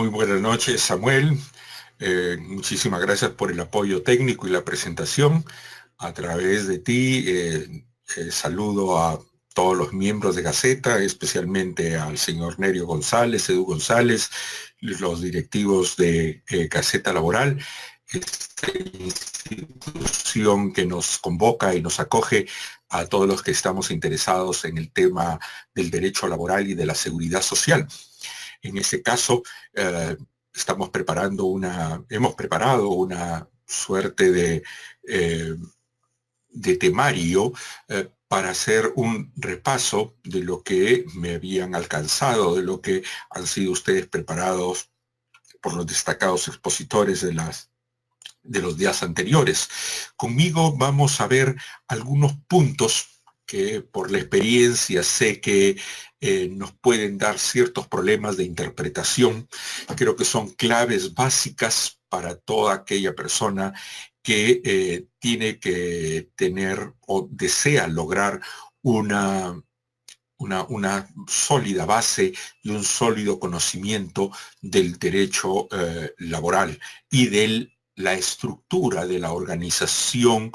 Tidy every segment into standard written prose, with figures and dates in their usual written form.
Muy buenas noches, Samuel. Muchísimas gracias por el apoyo técnico y la presentación. A través de ti, saludo a todos los miembros de Gaceta, especialmente al señor Nerio González, Edu González, los directivos de Gaceta Laboral, esta institución que nos convoca y nos acoge a todos los que estamos interesados en el tema del derecho laboral y de la seguridad social. En ese caso, hemos preparado una suerte de temario para hacer un repaso de lo que me habían alcanzado, de lo que han sido ustedes preparados por los destacados expositores de los días anteriores. Conmigo vamos a ver algunos puntos que por la experiencia sé que nos pueden dar ciertos problemas de interpretación. Creo que son claves básicas para toda aquella persona que tiene que tener o desea lograr una sólida base y un sólido conocimiento del derecho laboral y de la estructura de la organización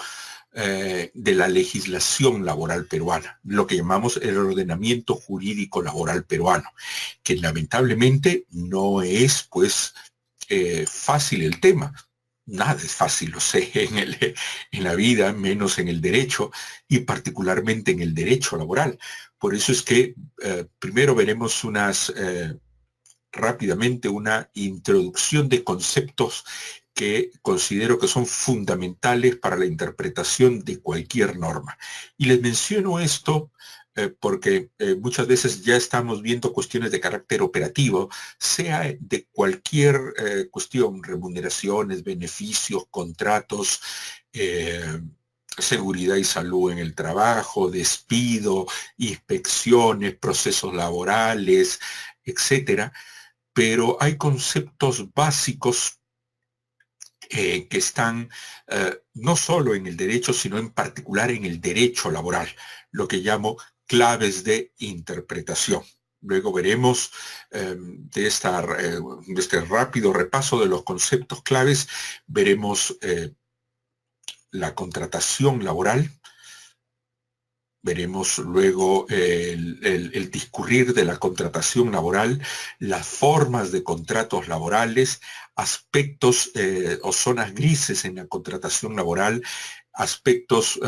de la legislación laboral peruana, lo que llamamos el ordenamiento jurídico laboral peruano, que lamentablemente no es pues fácil el tema. Nada es fácil, lo sé, en la vida, menos en el derecho y particularmente en el derecho laboral. Por eso es que primero veremos rápidamente una introducción de conceptos que considero que son fundamentales para la interpretación de cualquier norma. Y les menciono esto porque muchas veces ya estamos viendo cuestiones de carácter operativo, sea de cualquier cuestión, remuneraciones, beneficios, contratos, seguridad y salud en el trabajo, despido, inspecciones, procesos laborales, etcétera. Pero hay conceptos básicos que están no solo en el derecho, sino en particular en el derecho laboral, lo que llamo claves de interpretación. Luego veremos de este rápido repaso de los conceptos claves, veremos la contratación laboral, veremos luego el discurrir de la contratación laboral, las formas de contratos laborales, aspectos o zonas grises en la contratación laboral, aspectos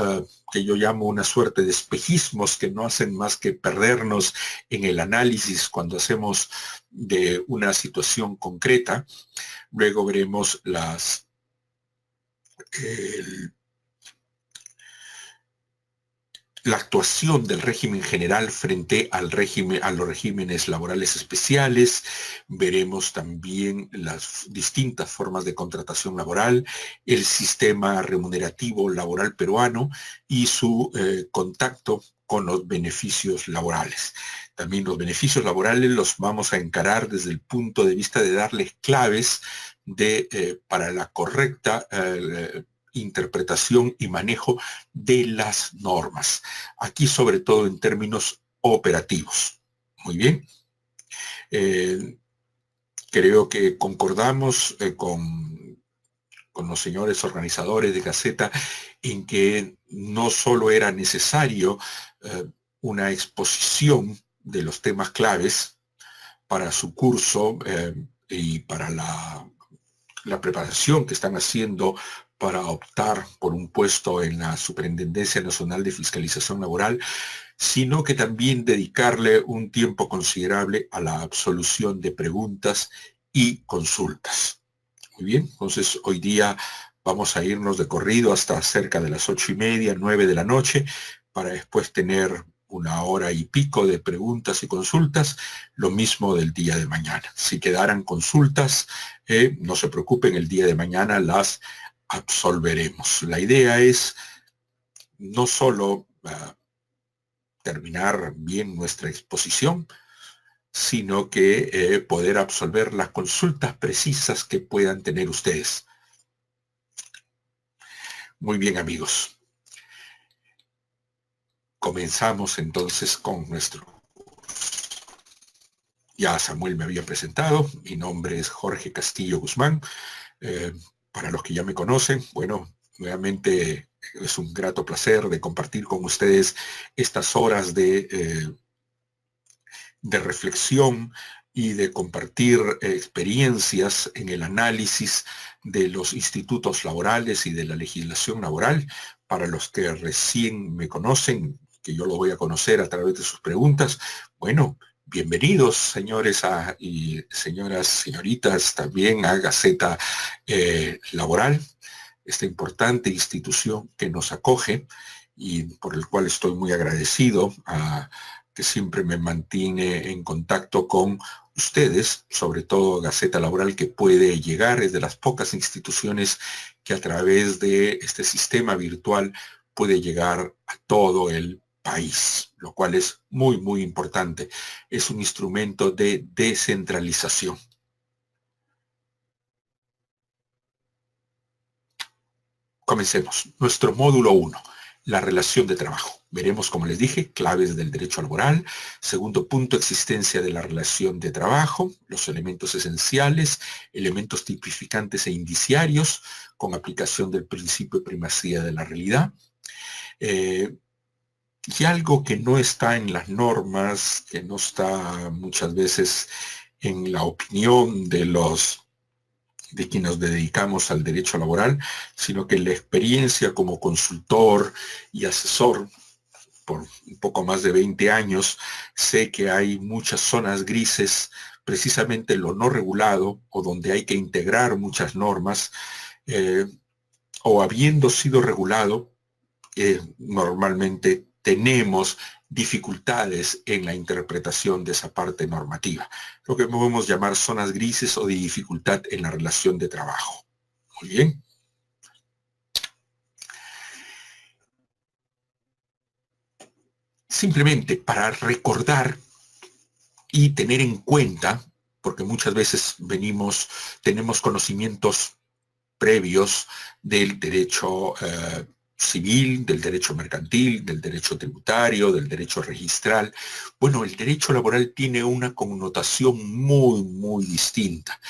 que yo llamo una suerte de espejismos que no hacen más que perdernos en el análisis cuando hacemos de una situación concreta. Luego veremos la actuación del régimen general frente a los regímenes laborales especiales. Veremos también las distintas formas de contratación laboral, el sistema remunerativo laboral peruano y su contacto con los beneficios laborales. También los beneficios laborales los vamos a encarar desde el punto de vista de darles claves para la correcta interpretación y manejo de las normas. Aquí sobre todo en términos operativos. Muy bien. Creo que concordamos con los señores organizadores de Gaceta en que no solo era necesario una exposición de los temas claves para su curso y para la preparación que están haciendo para optar por un puesto en la Superintendencia Nacional de Fiscalización Laboral, sino que también dedicarle un tiempo considerable a la absolución de preguntas y consultas. Muy bien, entonces hoy día vamos a irnos de corrido hasta cerca de las 8:30, 9 de la noche, para después tener una hora y pico de preguntas y consultas, lo mismo del día de mañana. Si quedaran consultas, no se preocupen, el día de mañana las absolveremos. La idea es no solo terminar bien nuestra exposición, sino que poder absolver las consultas precisas que puedan tener ustedes. Muy bien, amigos. Comenzamos entonces con nuestro. Ya Samuel me había presentado, mi nombre es Jorge Castillo Guzmán. Eh, para los que ya me conocen, bueno, nuevamente es un grato placer de compartir con ustedes estas horas de reflexión y de compartir experiencias en el análisis de los institutos laborales y de la legislación laboral. Para los que recién me conocen, que yo lo voy a conocer a través de sus preguntas, bueno, bienvenidos señores y señoras, señoritas, también a Gaceta Laboral, esta importante institución que nos acoge y por el cual estoy muy agradecido, que siempre me mantiene en contacto con ustedes, sobre todo Gaceta Laboral, que puede llegar, es de las pocas instituciones que a través de este sistema virtual puede llegar a todo el país, lo cual es muy, muy importante. Es un instrumento de descentralización. Comencemos. Nuestro módulo 1, la relación de trabajo. Veremos, como les dije, claves del derecho laboral. Segundo punto, existencia de la relación de trabajo, los elementos esenciales, elementos tipificantes e indiciarios, con aplicación del principio de primacía de la realidad. Y algo que no está en las normas, que no está muchas veces en la opinión de quienes nos dedicamos al derecho laboral, sino que la experiencia como consultor y asesor por un poco más de 20 años, sé que hay muchas zonas grises, precisamente en lo no regulado, o donde hay que integrar muchas normas, o habiendo sido regulado, normalmente tenemos dificultades en la interpretación de esa parte normativa, lo que podemos llamar zonas grises o de dificultad en la relación de trabajo. Muy bien. Simplemente para recordar y tener en cuenta, porque muchas veces tenemos conocimientos previos del derecho civil, del derecho mercantil, del derecho tributario, del derecho registral. Bueno, el derecho laboral tiene una connotación muy, muy distinta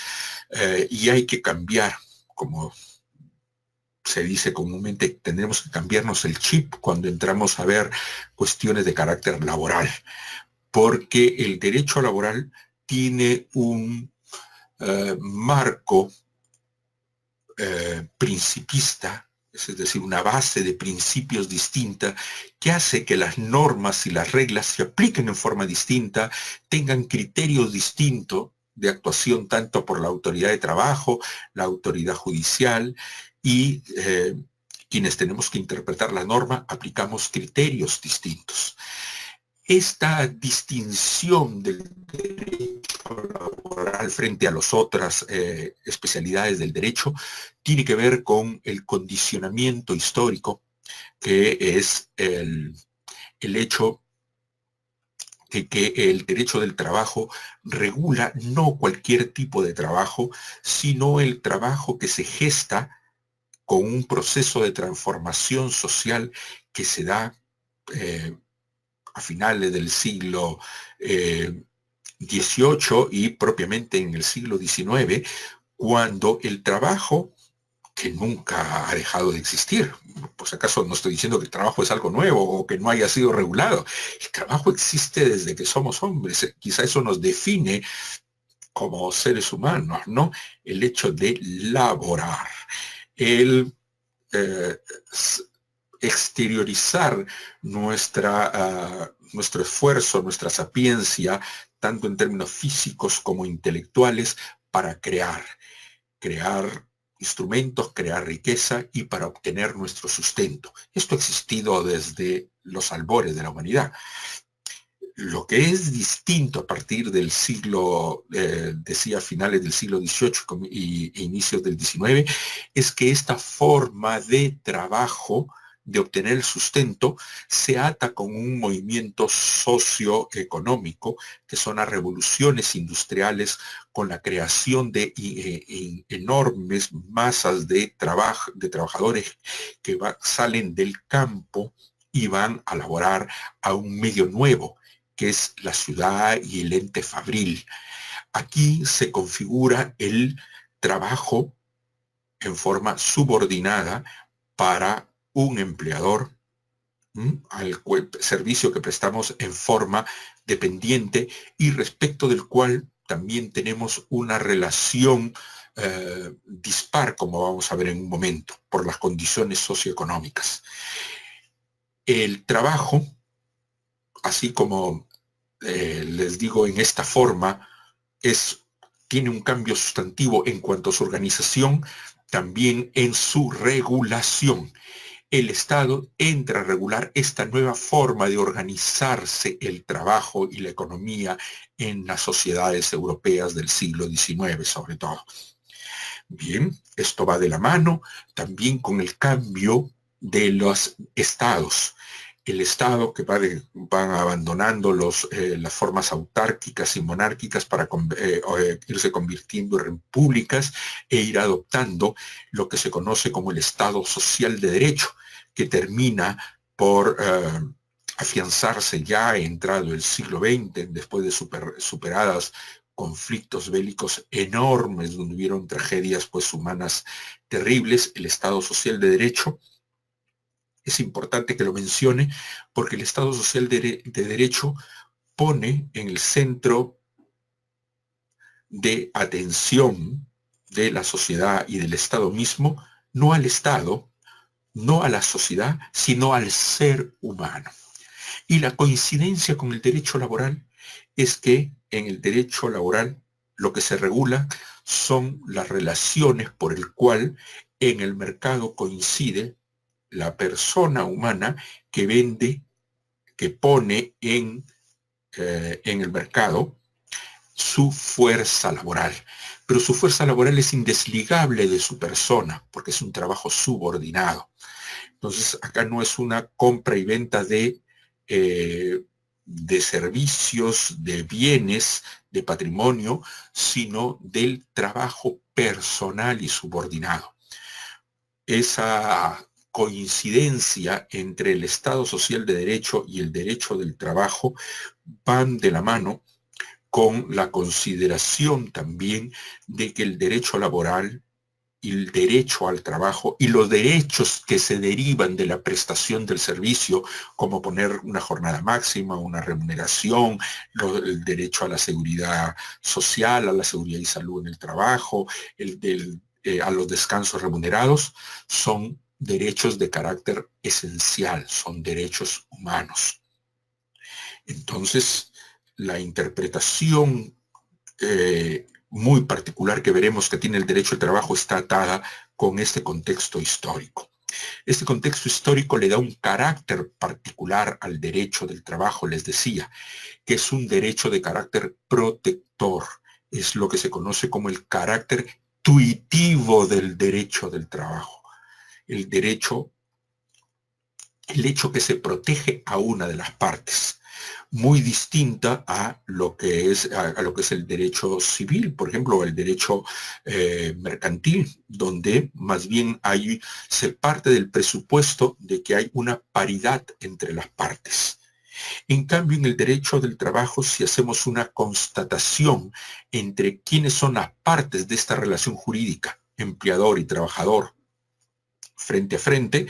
y hay que cambiar, como se dice comúnmente, tendremos que cambiarnos el chip cuando entramos a ver cuestiones de carácter laboral, porque el derecho laboral tiene un marco principista, es decir, una base de principios distinta que hace que las normas y las reglas se apliquen en forma distinta, tengan criterios distintos de actuación tanto por la autoridad de trabajo, la autoridad judicial y quienes tenemos que interpretar la norma aplicamos criterios distintos. Esta distinción del derecho laboral frente a las otras especialidades del derecho tiene que ver con el condicionamiento histórico, que es el hecho de que el derecho del trabajo regula no cualquier tipo de trabajo, sino el trabajo que se gesta con un proceso de transformación social que se da a finales del siglo XVIII y propiamente en el siglo XIX, cuando el trabajo, que nunca ha dejado de existir, por si acaso no estoy diciendo que el trabajo es algo nuevo o que no haya sido regulado, el trabajo existe desde que somos hombres, quizá eso nos define como seres humanos, ¿no? El hecho de laborar, el exteriorizar nuestro esfuerzo, nuestra sapiencia, tanto en términos físicos como intelectuales, para crear instrumentos, crear riqueza y para obtener nuestro sustento. Esto ha existido desde los albores de la humanidad. Lo que es distinto a partir del siglo, decía finales del siglo XVIII e inicios del XIX, es que esta forma de trabajo, de obtener el sustento, se ata con un movimiento socioeconómico, que son las revoluciones industriales, con la creación de enormes masas de trabajadores que salen del campo y van a laborar a un medio nuevo, que es la ciudad y el ente fabril. Aquí se configura el trabajo en forma subordinada para un empleador, al servicio que prestamos en forma dependiente y respecto del cual también tenemos una relación dispar, como vamos a ver en un momento, por las condiciones socioeconómicas. El trabajo, así como les digo en esta forma, tiene un cambio sustantivo en cuanto a su organización, también en su regulación. El Estado entra a regular esta nueva forma de organizarse el trabajo y la economía en las sociedades europeas del siglo XIX, sobre todo. Bien, esto va de la mano también con el cambio de los estados. El Estado que van abandonando las formas autárquicas y monárquicas para irse convirtiendo en repúblicas e ir adoptando lo que se conoce como el Estado social de derecho, que termina por afianzarse ya entrado el siglo XX, después de superadas conflictos bélicos enormes, donde hubieron tragedias pues humanas terribles. El Estado social de derecho es importante que lo mencione porque el Estado social de derecho pone en el centro de atención de la sociedad y del Estado mismo, no al Estado, no a la sociedad, sino al ser humano. Y la coincidencia con el derecho laboral es que en el derecho laboral lo que se regula son las relaciones por el cual en el mercado coincide la persona humana que vende, que pone en el mercado su fuerza laboral. Pero su fuerza laboral es indesligable de su persona, porque es un trabajo subordinado. Entonces, acá no es una compra y venta de servicios, de bienes, de patrimonio, sino del trabajo personal y subordinado. Esa coincidencia entre el Estado social de derecho y el derecho del trabajo van de la mano con la consideración también de que el derecho laboral y el derecho al trabajo y los derechos que se derivan de la prestación del servicio, como poner una jornada máxima, una remuneración, el derecho a la seguridad social, a la seguridad y salud en el trabajo, a los descansos remunerados, son derechos de carácter esencial, son derechos humanos. Entonces, la interpretación muy particular que veremos que tiene el derecho al trabajo está atada con este contexto histórico. Este contexto histórico le da un carácter particular al derecho del trabajo, les decía, que es un derecho de carácter protector. Es lo que se conoce como el carácter tuitivo del derecho del trabajo. El hecho que se protege a una de las partes, muy distinta a lo que es el derecho civil, por ejemplo, el derecho mercantil, donde más bien se parte del presupuesto de que hay una paridad entre las partes. En cambio, en el derecho del trabajo, si hacemos una constatación entre quiénes son las partes de esta relación jurídica, empleador y trabajador, frente a frente,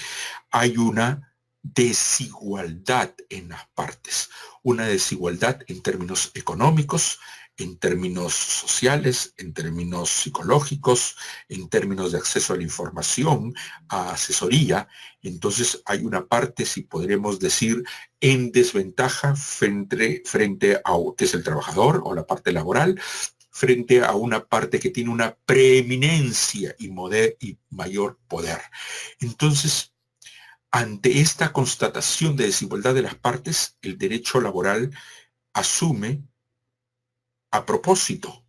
hay una desigualdad en las partes, una desigualdad en términos económicos, en términos sociales, en términos psicológicos, en términos de acceso a la información, a asesoría. Entonces hay una parte, si podremos decir, en desventaja frente a que es el trabajador o la parte laboral, frente a una parte que tiene una preeminencia y mayor poder. Entonces, ante esta constatación de desigualdad de las partes, el derecho laboral asume a propósito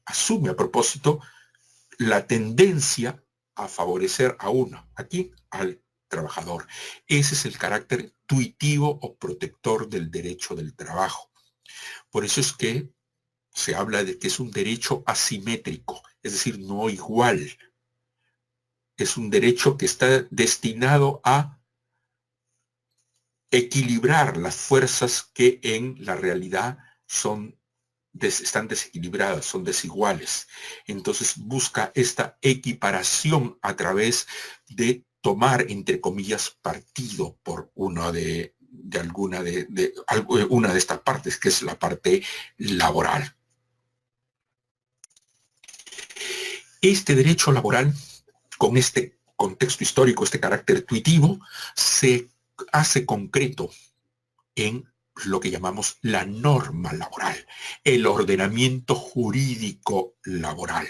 la tendencia a favorecer a uno, aquí al trabajador. Ese es el carácter tuitivo o protector del derecho del trabajo. Por eso es que se habla de que es un derecho asimétrico, es decir, no igual. Es un derecho que está destinado a equilibrar las fuerzas que en la realidad están desequilibradas, son desiguales. Entonces busca esta equiparación a través de tomar, entre comillas, partido por una de estas partes, que es la parte laboral. Este derecho laboral, con este contexto histórico, este carácter tuitivo, se hace concreto en lo que llamamos la norma laboral, el ordenamiento jurídico laboral.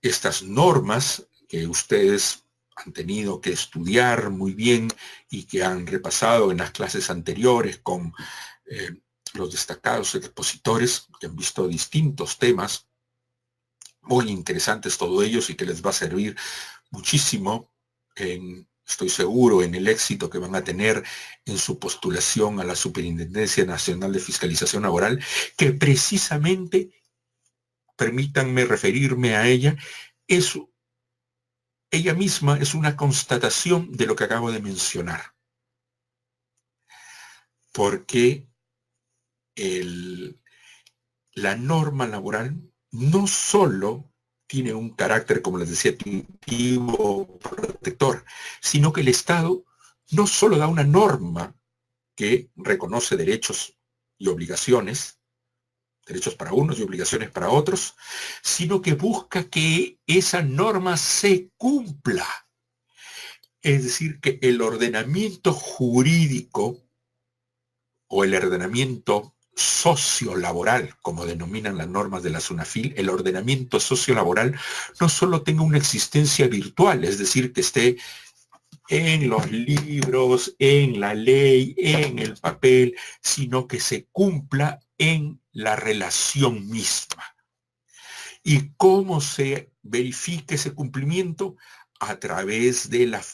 Estas normas que ustedes han tenido que estudiar muy bien y que han repasado en las clases anteriores con los destacados expositores que han visto distintos temas muy interesantes todos ellos y que les va a servir muchísimo, estoy seguro, en el éxito que van a tener en su postulación a la Superintendencia Nacional de Fiscalización Laboral, que precisamente, permítanme referirme a ella, ella misma es una constatación de lo que acabo de mencionar. Porque la norma laboral no solo tiene un carácter, como les decía, intuitivo, protector, sino que el Estado no solo da una norma que reconoce derechos y obligaciones, derechos para unos y obligaciones para otros, sino que busca que esa norma se cumpla. Es decir, que el ordenamiento jurídico o el ordenamiento sociolaboral, como denominan las normas de la SUNAFIL, el ordenamiento sociolaboral no solo tenga una existencia virtual, es decir, que esté en los libros, en la ley, en el papel, sino que se cumpla en la relación misma. ¿Y cómo se verifica ese cumplimiento? A través de la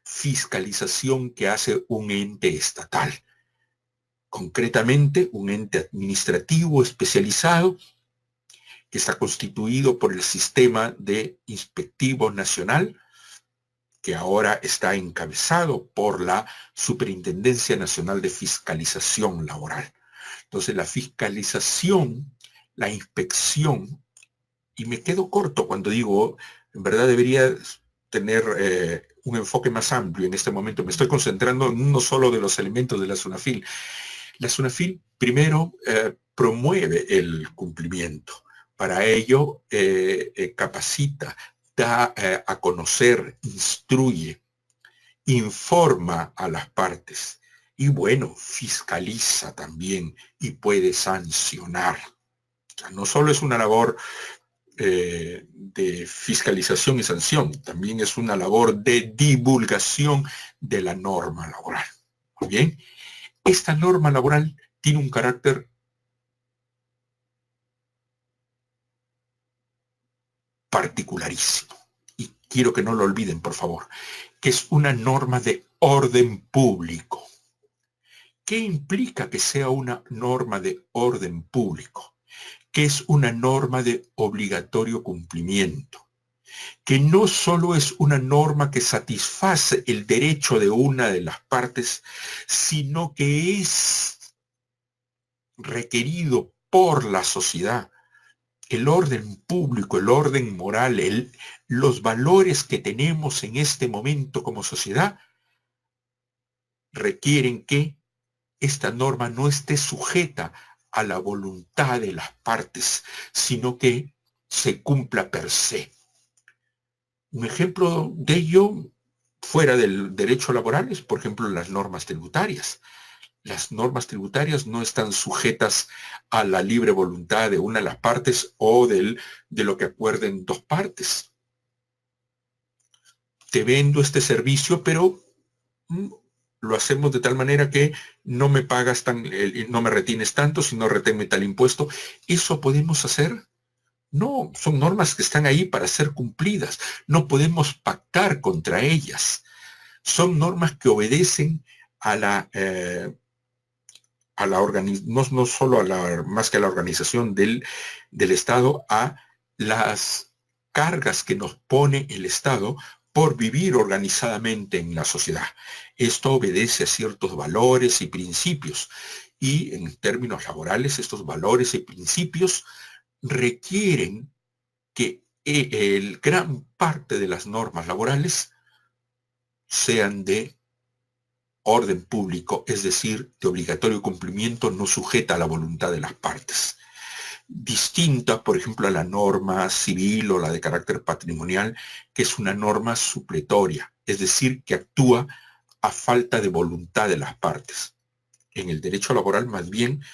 fiscalización que hace un ente estatal. Concretamente, un ente administrativo especializado que está constituido por el Sistema de Inspectivo Nacional, que ahora está encabezado por la Superintendencia Nacional de Fiscalización Laboral. Entonces, la fiscalización, la inspección, y me quedo corto cuando digo, en verdad debería tener un enfoque más amplio en este momento. Me estoy concentrando en uno solo de los elementos de la SUNAFIL. La SUNAFIL primero promueve el cumplimiento. Para ello capacita, da a conocer, instruye, informa a las partes y bueno, fiscaliza también y puede sancionar. O sea, no solo es una labor de fiscalización y sanción, también es una labor de divulgación de la norma laboral. Muy bien. Esta norma laboral tiene un carácter particularísimo, y quiero que no lo olviden, por favor, que es una norma de orden público. ¿Qué implica que sea una norma de orden público? Que es una norma de obligatorio cumplimiento, que no solo es una norma que satisface el derecho de una de las partes, sino que es requerido por la sociedad. El orden público, el orden moral, los valores que tenemos en este momento como sociedad requieren que esta norma no esté sujeta a la voluntad de las partes, sino que se cumpla per se. Un ejemplo de ello, fuera del derecho laboral, es, por ejemplo, las normas tributarias. Las normas tributarias no están sujetas a la libre voluntad de una de las partes o de lo que acuerden dos partes. Te vendo este servicio, pero lo hacemos de tal manera que no me pagas no me retienes tanto, sino reténme tal impuesto. ¿Eso podemos hacer? No, son normas que están ahí para ser cumplidas. No podemos pactar contra ellas. Son normas que obedecen a no solo más que a la organización del Estado, a las cargas que nos pone el Estado por vivir organizadamente en la sociedad. Esto obedece a ciertos valores y principios. Y en términos laborales, estos valores y principios requieren que gran parte de las normas laborales sean de orden público, es decir, de obligatorio cumplimiento, no sujeta a la voluntad de las partes. Distinta, por ejemplo, a la norma civil o la de carácter patrimonial, que es una norma supletoria, es decir, que actúa a falta de voluntad de las partes. En el derecho laboral, más bien,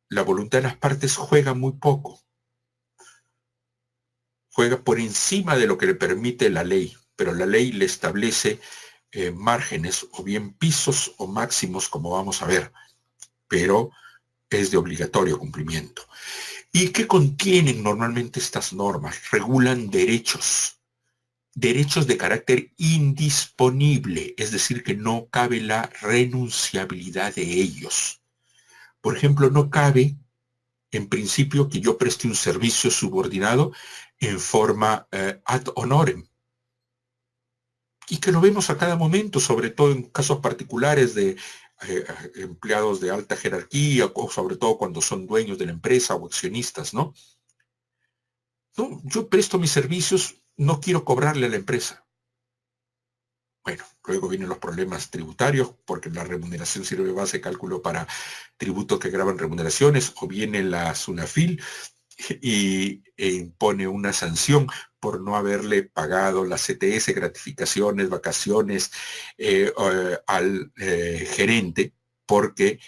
la voluntad de las partes juega muy poco. Juega por encima de lo que le permite la ley, pero la ley le establece márgenes o bien pisos o máximos, como vamos a ver, pero es de obligatorio cumplimiento. ¿Y qué contienen normalmente estas normas? Regulan derechos de carácter indisponible, es decir, que no cabe la renunciabilidad de ellos. Por ejemplo, no cabe, en principio, que yo preste un servicio subordinado en forma ad honorem, y que lo vemos a cada momento, sobre todo en casos particulares de empleados de alta jerarquía, o sobre todo cuando son dueños de la empresa o accionistas, ¿no? No, yo presto mis servicios, no quiero cobrarle a la empresa. Bueno, luego vienen los problemas tributarios, porque la remuneración sirve de base de cálculo para tributos que graban remuneraciones, o viene la SUNAFIL e impone una sanción por no haberle pagado la CTS, gratificaciones, vacaciones al gerente, porque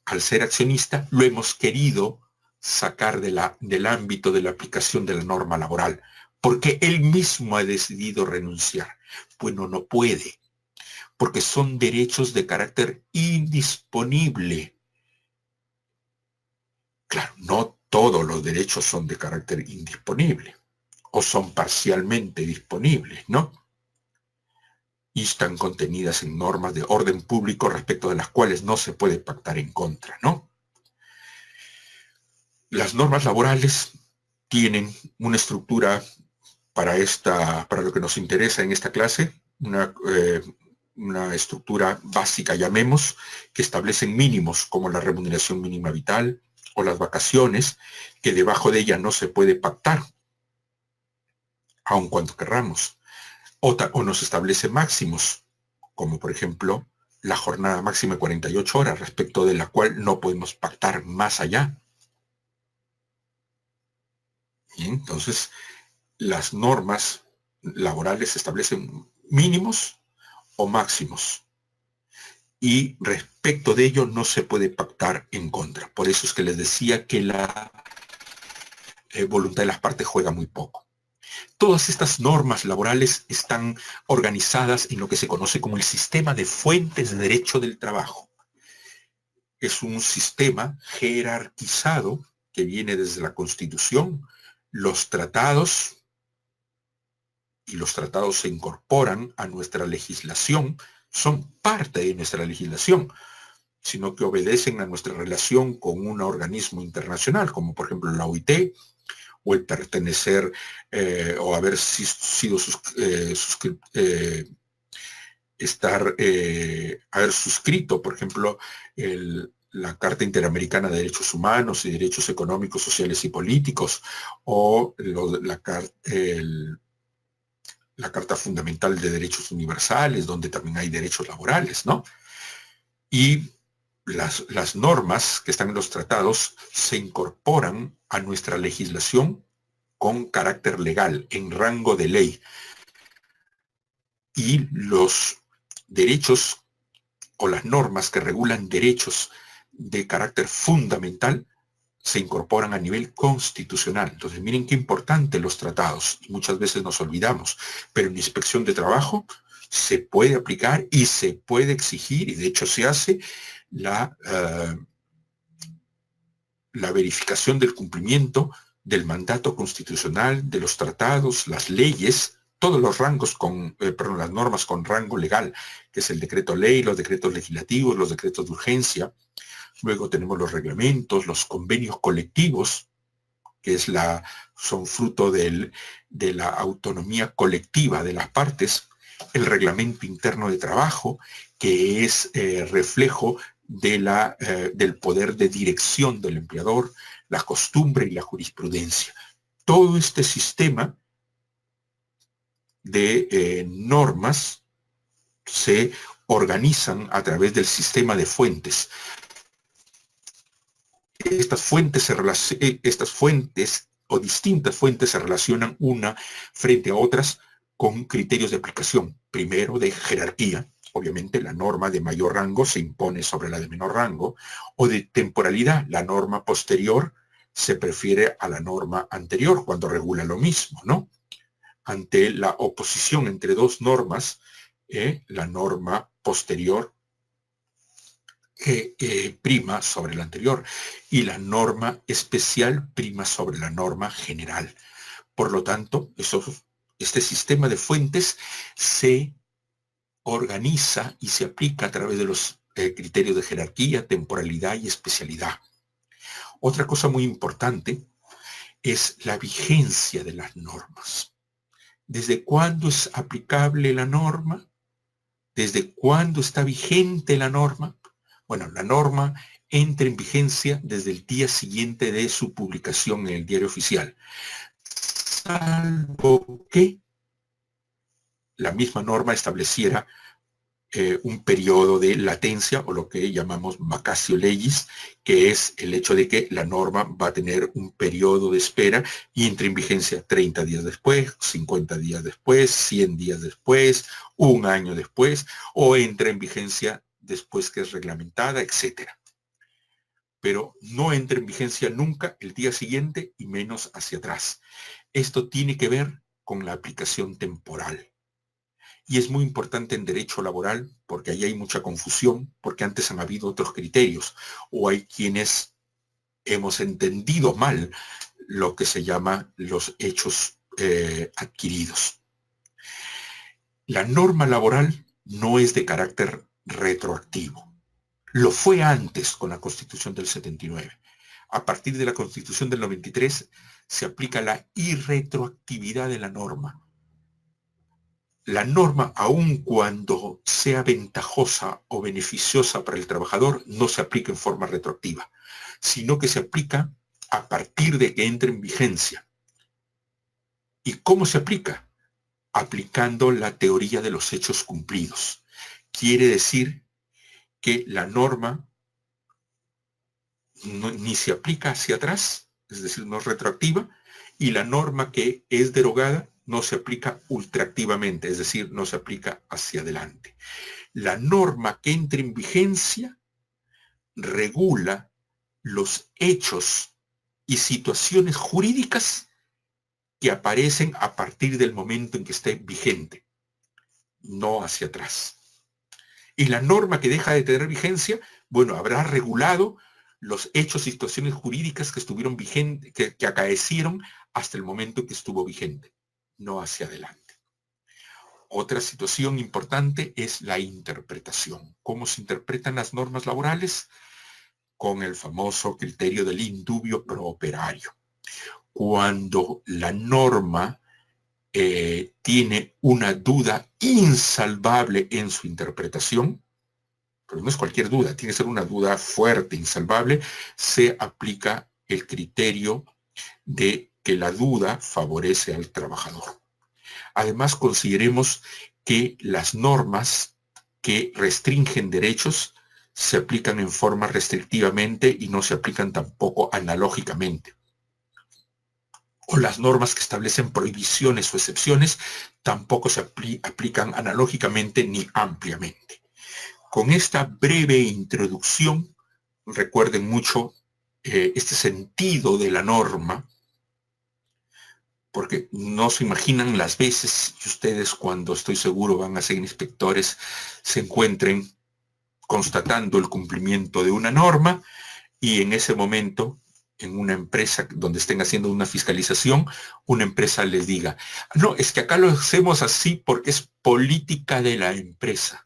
al ser accionista lo hemos querido sacar del ámbito de la aplicación de la norma laboral, porque él mismo ha decidido renunciar. Bueno, no puede, porque son derechos de carácter indisponible. Claro, no todos los derechos son de carácter indisponible o son parcialmente disponibles, ¿no? Y están contenidas en normas de orden público respecto de las cuales no se puede pactar en contra, ¿no? Las normas laborales tienen una estructura para lo que nos interesa en esta clase, una estructura básica, llamemos, que establecen mínimos como la remuneración mínima vital o las vacaciones, que debajo de ella no se puede pactar, aun cuando querramos. O nos establece máximos, como por ejemplo la jornada máxima de 48 horas, respecto de la cual no podemos pactar más allá. Y entonces, las normas laborales establecen mínimos o máximos. Y respecto de ello no se puede pactar en contra. Por eso es que les decía que la voluntad de las partes juega muy poco. Todas estas normas laborales están organizadas en lo que se conoce como el sistema de fuentes de derecho del trabajo. Es un sistema jerarquizado que viene desde la Constitución, los tratados, y los tratados se incorporan a nuestra legislación, son parte de nuestra legislación, sino que obedecen a nuestra relación con un organismo internacional, como por ejemplo la OIT, o el pertenecer o haber sido haber suscrito, por ejemplo, la Carta Interamericana de Derechos Humanos y Derechos Económicos, Sociales y Políticos, o la Carta Fundamental de Derechos Universales, donde también hay derechos laborales, ¿no? Y las normas que están en los tratados se incorporan a nuestra legislación con carácter legal, en rango de ley. Y los derechos o las normas que regulan derechos de carácter fundamental se incorporan a nivel constitucional. Entonces, miren qué importante los tratados, y muchas veces nos olvidamos, pero en inspección de trabajo se puede aplicar y se puede exigir, y de hecho se hace, la verificación del cumplimiento del mandato constitucional, de los tratados, las leyes, todos los rangos las normas con rango legal, que es el decreto ley, los decretos legislativos, los decretos de urgencia. Luego tenemos los reglamentos, los convenios colectivos, que son fruto de la autonomía colectiva de las partes, el reglamento interno de trabajo, que es reflejo del poder de dirección del empleador, la costumbre y la jurisprudencia. Todo este sistema de normas se organizan a través del sistema de fuentes. Estas fuentes o distintas fuentes se relacionan una frente a otras con criterios de aplicación. Primero, de jerarquía. Obviamente, la norma de mayor rango se impone sobre la de menor rango. O de temporalidad. La norma posterior se prefiere a la norma anterior cuando regula lo mismo, ¿no? Ante la oposición entre dos normas, la norma posterior prima sobre la anterior y la norma especial prima sobre la norma general. Por lo tanto, este sistema de fuentes se organiza y se aplica a través de los criterios de jerarquía, temporalidad y especialidad. Otra cosa muy importante es la vigencia de las normas. ¿Desde cuándo es aplicable la norma? ¿Desde cuándo está vigente la norma? Bueno, la norma entra en vigencia desde el día siguiente de su publicación en el Diario Oficial, salvo que la misma norma estableciera un periodo de latencia, o lo que llamamos vacatio legis, que es el hecho de que la norma va a tener un periodo de espera y entra en vigencia 30 días después, 50 días después, 100 días después, un año después, o entra en vigencia después que es reglamentada, etc. Pero no entra en vigencia nunca el día siguiente y menos hacia atrás. Esto tiene que ver con la aplicación temporal. Y es muy importante en derecho laboral porque ahí hay mucha confusión, porque antes han habido otros criterios, o hay quienes hemos entendido mal lo que se llama los hechos adquiridos. La norma laboral no es de carácter retroactivo. Lo fue antes con la Constitución del 79. A partir de la Constitución del 93 se aplica la irretroactividad de la norma. La norma, aun cuando sea ventajosa o beneficiosa para el trabajador, no se aplica en forma retroactiva, sino que se aplica a partir de que entre en vigencia. ¿Y cómo se aplica? Aplicando la teoría de los hechos cumplidos. Quiere decir que la norma ni se aplica hacia atrás, es decir, no es retroactiva, y la norma que es derogada no se aplica ultraactivamente, es decir, no se aplica hacia adelante. La norma que entra en vigencia regula los hechos y situaciones jurídicas que aparecen a partir del momento en que esté vigente, no hacia atrás. Y la norma que deja de tener vigencia, bueno, habrá regulado los hechos y situaciones jurídicas que estuvieron vigentes, que acaecieron hasta el momento en que estuvo vigente, no hacia adelante. Otra situación importante es la interpretación. ¿Cómo se interpretan las normas laborales? Con el famoso criterio del in dubio pro operario. Cuando la norma tiene una duda insalvable en su interpretación, pero no es cualquier duda, tiene que ser una duda fuerte, insalvable, se aplica el criterio de que la duda favorece al trabajador. Además, consideremos que las normas que restringen derechos se aplican en forma restrictivamente y no se aplican tampoco analógicamente. O las normas que establecen prohibiciones o excepciones tampoco se aplican analógicamente ni ampliamente. Con esta breve introducción, recuerden mucho este sentido de la norma, porque no se imaginan las veces que ustedes, cuando estoy seguro van a ser inspectores, se encuentren constatando el cumplimiento de una norma y en ese momento, en una empresa donde estén haciendo una fiscalización, una empresa les diga, no, es que acá lo hacemos así porque es política de la empresa.